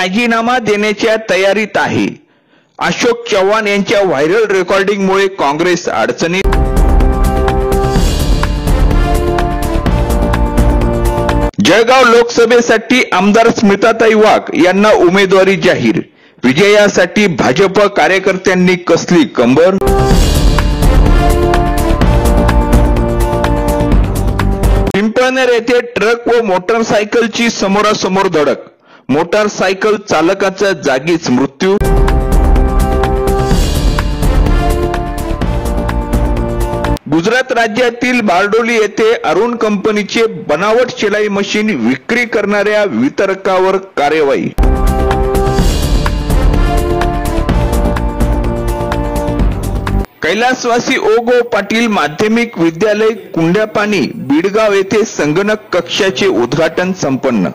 राजीनामा देण्याच्या तयारीत आहे. अशोक चव्हाण यांच्या व्हायरल रेकॉर्डिंगमुळे काँग्रेस अडचणीत. जळगाव लोकसभेसाठी आमदार स्मिताताई वाघ यांना उमेदवारी जाहीर. विजयासाठी भाजप कार्यकर्त्यांनी कसली कंबर. पिंपळनेर येथे ट्रक व मोटरसायकलची समोरासमोर धडक. मोटरसायकल चालकाचा जागीच मृत्यू. गुजरात राज्यातील बारडोली येथे अरुण कंपनीचे बनावट शिलाई मशीन विक्री करणाऱ्या वितरकावर कार्यवाही. कैलासवासी ओ.गो. पाटील माध्यमिक विद्यालय कुंड्यापानी बीडगाव येथे संगणक कक्षाचे उद्घाटन संपन्न.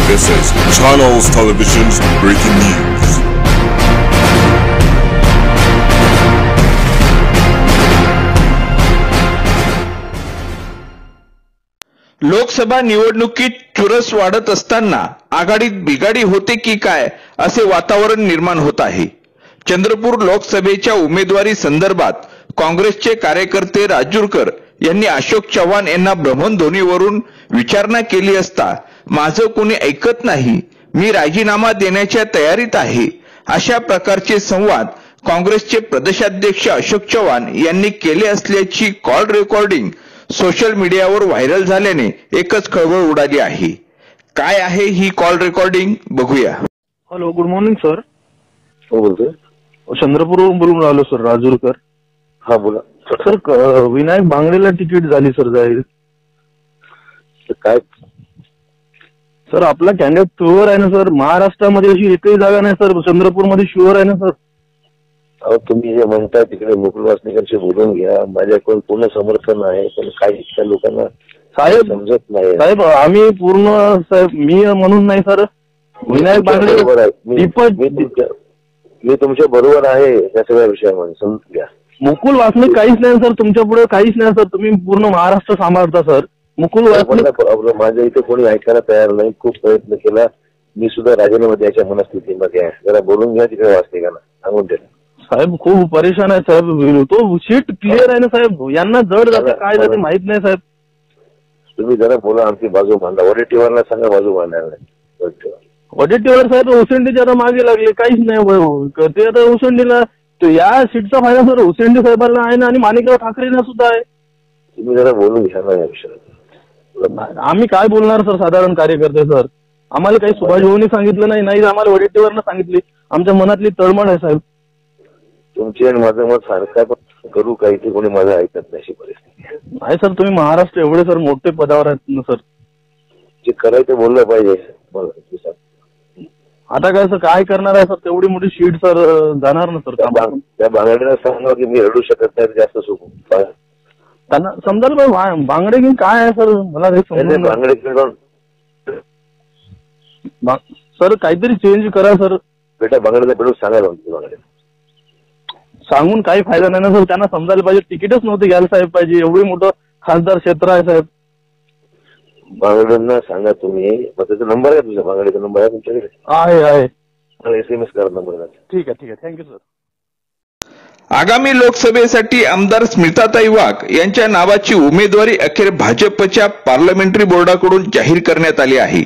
This is Channels Television's breaking news. Lok Sabha निवडणुकीत चुरस वाढत असताना आघाडीत बिघाडी होते की काय असे वातावरण निर्माण होत आहे. चंद्रपूर लोकसभेच्या उमेदवारी संदर्भात काँग्रेसचे कार्यकर्ते राजूरकर यांनी अशोक चव्हाण यांना भ्रमणध्वनीवरून विचारणा केली असता माझं कोणी ऐकत नाही, मी राजीनामा देण्याच्या तयारीत आहे, अशा प्रकारचे संवाद काँग्रेसचे प्रदेशाध्यक्ष अशोक चव्हाण यांनी केले असल्याची कॉल रेकॉर्डिंग सोशल मीडियावर व्हायरल झाल्याने एकच खळबळ उडाली आहे. काय आहे ही कॉल रेकॉर्डिंग बघूया. Hello, good morning sir. हो बोलतोय. चंद्रपूरवरून बोलून राहिलो सर, राजूरकर. हा बोला सर. विनायक भांगडेला तिकीट झाली सर जाहीर. काय सर आपला कॅन्डिडेट शुअर आहे ना सर? महाराष्ट्रामध्ये अशी एकही जागा नाही सर, चंद्रपूरमध्ये शुअर आहे ना सर? अहो तुम्ही जे म्हणता तिकडे मुकुल वासनिकांशी बोलून घ्या, माझ्याकडून पूर्ण समर्थन आहे, पण काही इतक्या लोकांना साहेब समजत नाही. साहेब आम्ही पूर्ण साहेब मी म्हणून नाही सर, विनायक भांगडे बरोबर आहे. मी तुमच्या बरोबर आहे या सगळ्या विषयामध्ये, समजून घ्या. मुकुल वासनिक काहीच नाही सर, तुमच्या पुढे काहीच नाही सर. तुम्ही पूर्ण महाराष्ट्र सांभाळता सर. मुकुल वासनिक माझ्या इथे कोणी ऐकायला तयार नाही. खूप प्रयत्न केला, मी सुद्धा राजीनामा द्यायच्या मनस्थितीमध्ये आहे. जरा बोलून घ्या तिकडे वासनिकांना, सांगून द्या. साहेब खूप परेशान आहे साहेब, तो शीट क्लिअर आहे ना साहेब, यांना जड जाते काय जाते माहित नाही साहेब. तुम्ही जरा बोला, आमची बाजू मांडा. वडेट्टीवारला सांगा बाजू मांडायला. वडेट्टीवार साहेब ओसंडीच्या आता मागे लागले, काहीच नाही ते आता ओसंडीला. या सीटचा फायदा सर ओसंडी साहेबांना आहे ना, आणि माणिकराव ठाकरेंना सुद्धा आहे. तुम्ही जरा बोलून घ्या ना या विषयात. आम्ही काय बोलणार सर, साधारण कार्यकर्ते सर. आम्हाला काही सुभाष भाऊनी सांगितलं नाही, आम्हाला वडेट्टीवारनं सांगितली. आमच्या मनातली तळमळ आहे साहेब. तुमची आणि माझं मत सारखं, पण करू काही ते कोणी माझं ऐकत नाही अशी परिस्थिती नाही सर. तुम्ही महाराष्ट्र एवढे सर मोठे पदावर आहेत ना सर, जे करायचं बोललं पाहिजे. आता काय सर काय करणार आहे सर, तेवढी मोठी शीट सर जाणार ना सर. त्या बांगड्यांना सांगा की मी रडू शकत नाही, जास्त सुख त्यांना समजायला बांगडे घेऊन काय आहे सर, मला बांगडे सर काहीतरी चेंज करा सर. बेटा बांगड्याला भेटून सांगायला बांगडे सांगून काही फायदा नाही ना सर. त्यांना समजायला पाहिजे तिकीटच नव्हते घ्यायला साहेब पाहिजे, एवढी मोठं खासदार क्षेत्र आहे साहेब. बांगड्यांना सांगा तुम्ही. मग त्याचा नंबर आहे तुझ्या, बांगड्याचा नंबर आहे तुमच्याकडे? आहे. SMS करा नंबर. ठीक आहे थँक्यू सर. आगामी लोकसभेसाठी आमदार स्मिताताई वाघ यांच्या नावाची उमेदवारी अखेर भाजपच्या पार्लमेंटरी बोर्डाकडून जाहीर करण्यात आली आहे.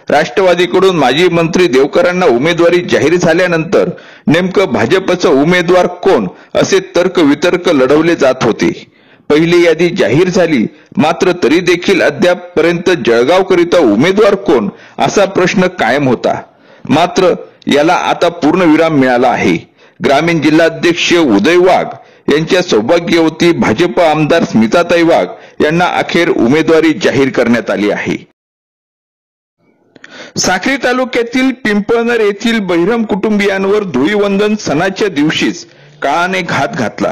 राष्ट्रवादीकडून माजी मंत्री देवकरांना उमेदवारी जाहीर झाल्यानंतर नेमकं भाजपचं उमेदवार कोण असे तर्क वितर्क लढवले जात होते. पहिली यादी जाहीर झाली, मात्र तरी देखील अद्यापपर्यंत जळगावकरिता उमेदवार कोण असा प्रश्न कायम होता. मात्र याला आता पूर्णविराम मिळाला आहे. ग्रामीण जिल्हाध्यक्ष उदय वाघ यांच्या सौभाग्यवती भाजप आमदार स्मिताताई वाघ यांना अखेर उमेदवारी जाहीर करण्यात आली आहे. साक्री तालुक्यातील पिंपळनेर येथील बहिरम कुटुंबियांवर धुळीवंदन सणाच्या दिवशीच काळाने घात घातला.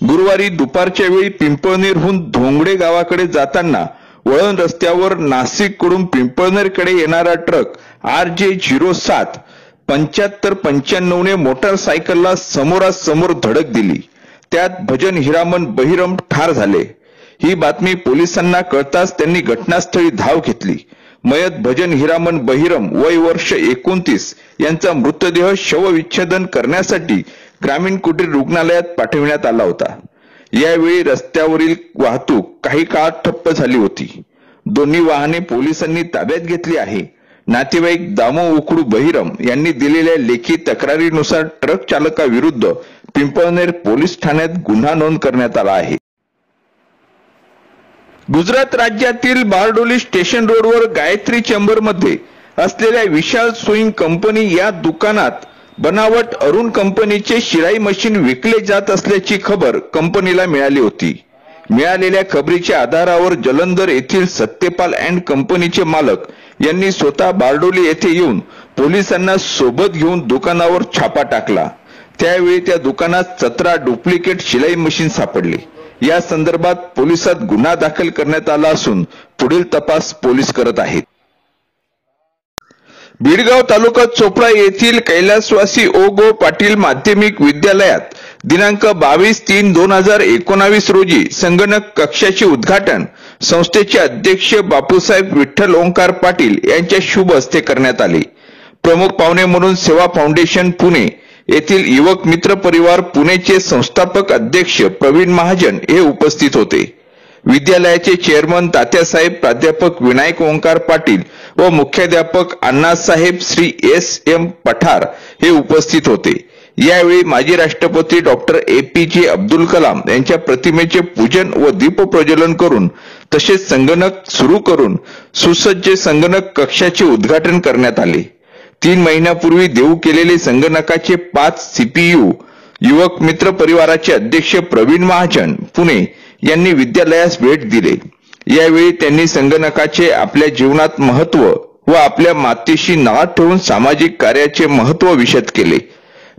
गुरुवारी दुपारच्या वेळी पिंपळनेरहून धोंगडे गावाकडे जाताना वळण रस्त्यावर नाशिककडून पिंपळनेरकडे येणारा ट्रक RJ07 7595 ने मोटरसायकलला समोरासमोर धडक दिली. त्यात भजन हिरामन बहिरम ठार झाले. ही बातमी पोलिसांना कळताच त्यांनी घटनास्थळी धाव घेतली. मयत भजन हिरामन बहिरम वय वर्ष 29 यांचा मृतदेह शवविच्छेदन करण्यासाठी ग्रामीण कुटीर रुग्णालयात पाठविण्यात आला होता. यावेळी रस्त्यावरील वाहतूक काही काळ ठप्प झाली होती. दोन्ही वाहने पोलिसांनी ताब्यात घेतली आहे. नातेवाईक दामो उकडू बहिरम यांनी दिलेल्या लेखी तक्रारीनुसार ट्रक चालकाविरुद्ध पिंपळनेर पोलीस ठाण्यात गुन्हा नोंद करण्यात आला आहे. गुजरात राज्यातील बारडोली स्टेशन रोडवर गायत्री चेंबरमध्ये असलेल्या विशाल सोईंग कंपनी या दुकानात बनावट अरुण कंपनीचे शिलाई मशीन विकले जात असल्याची खबर कंपनीला मिळाली होती. मिळालेल्या खबरीच्या आधारावर जलंधर येथील सत्यपाल अँड कंपनीचे मालक यांनी स्वतः बारडोली येथे येऊन पोलिसांना सोबत घेऊन दुकानावर छापा टाकला. त्यावेळी त्या दुकानात 17 डुप्लिकेट शिलाई मशीन सापडले. या संदर्भात पोलिसात गुन्हा दाखल करण्यात आला असून पुढील तपास पोलीस करत आहेत. बीडगाव तालुका चोपडा येथील कैलासवासी ओ गो पाटील माध्यमिक विद्यालयात दिनांक 22/3/2019 रोजी संगणक कक्षाचे उद्घाटन संस्थेचे अध्यक्ष बापूसाहेब विठ्ठल ओंकार पाटील यांच्या शुभ हस्ते करण्यात आले. प्रमुख पाहुणे म्हणून सेवा फाउंडेशन पुणे येथील युवक मित्र परिवार पुणेचे संस्थापक अध्यक्ष प्रवीण महाजन हे उपस्थित होते. विद्यालयाचे चेअरमन तात्यासाहेब प्राध्यापक विनायक ओंकार पाटील व मुख्याध्यापक अण्णासाहेब श्री S.M. पठार हे उपस्थित होते. यावेळी माजी राष्ट्रपती डॉक्टर APJ अब्दुल कलाम यांच्या प्रतिमेचे पूजन व दीपप्रज्वलन करून तसेच संगणक सुरू करून सुसज्ज संगणक कक्षाचे उद्घाटन करण्यात आले. 3 महिन्यापूर्वी देऊ केलेले संगणकाचे 5 CPU युवक मित्र परिवाराचे अध्यक्ष प्रवीण महाजन पुणे यांनी विद्यालयास भेट दिले. यावेळी त्यांनी संगणकाचे आपल्या जीवनात महत्व व आपल्या मातीशी नाळ ठेवून सामाजिक कार्याचे महत्व विशद केले.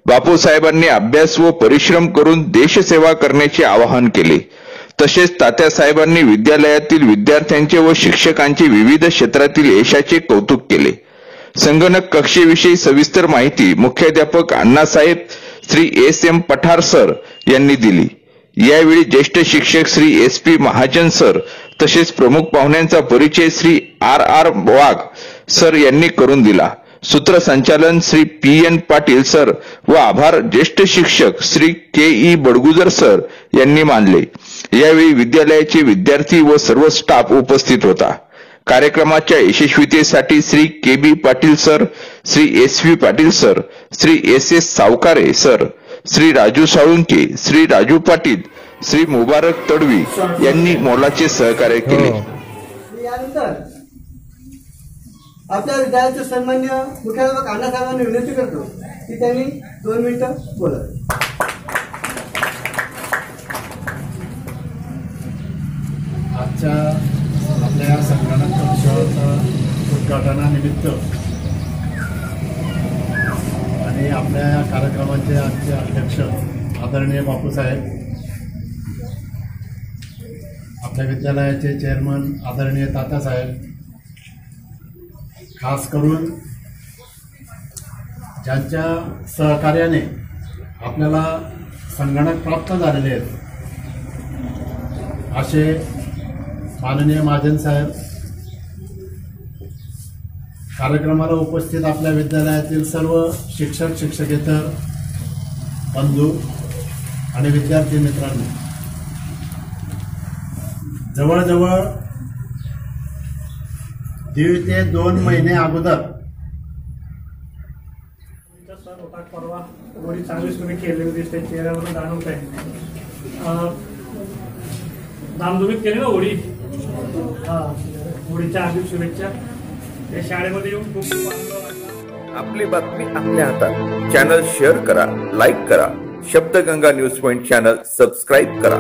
बापूसाहेबांनी अभ्यास व परिश्रम करून देशसेवा करण्याचे आवाहन केले. तसेच तात्यासाहेबांनी विद्यालयातील विद्यार्थ्यांचे व शिक्षकांचे विविध क्षेत्रातील यशाचे कौतुक केले. संगणक कक्षेविषयी सविस्तर माहिती मुख्याध्यापक अण्णासाहेब श्री S.M. पठार सर यांनी दिली. यावेळी ज्येष्ठ शिक्षक श्री SP महाजन सर तसेच प्रमुख पाहुण्यांचा परिचय श्री R वाघ सर यांनी करून दिला. सूत्रसंचालन श्री PN पाटील सर व आभार ज्येष्ठ शिक्षक श्री KE बडगुजर सर यांनी मानले. यावेळी विद्यालयाचे विद्यार्थी व सर्व स्टाफ उपस्थित होता. कार्यक्रमाच्या यशस्वीतेसाठी Shri KB Patil sir, Shri SV Patil sir, Shri SS Savkare sir, Shri Raju Salunke, Shri Raju Patil, Shri Mubarak Tadvi यांनी मोलाचे सहकार्य केले. यानंतर आपल्या विद्यालयाचे सन्मान्य मुख्याध्यापक अण्णासाहेबांनी विनंती करतो की त्यांनी 2 मिनिटं बोलावे. आजच्या आपल्या संगणक कक्षाच्या उद्घाटनानिमित्त आणि आपल्या या कार्यक्रमाचे आजचे अध्यक्ष आदरणीय बापूसाहेब, आपल्या विद्यालयाचे चेअरमन आदरणीय तात्यासाहेब, खास करून ज्यांच्या सहकार्याने आपल्याला संगणक प्राप्त झालेले आहेत असे माननीय महाजन साहेब, कार्यक्रमाला उपस्थित आपल्या विद्यालयातील सर्व शिक्षक शिक्षकेतर बंधू आणि विद्यार्थी मित्रांनो, जवळजवळ 1.5 ते 2 महिने अगोदर परवा होळी चांगलीच तुम्ही केलेली दिसते, चेहऱ्यावरून जाणवत आहे. धामधुमीत केली ना होळी. होळीच्या हार्दिक शुभेच्छा. या शाळेमध्ये येऊन खूप आनंद वाटला. आपली बातमी आपल्या हातात. चॅनल शेअर करा, लाईक करा. Shabdganga news point channel subscribe करा.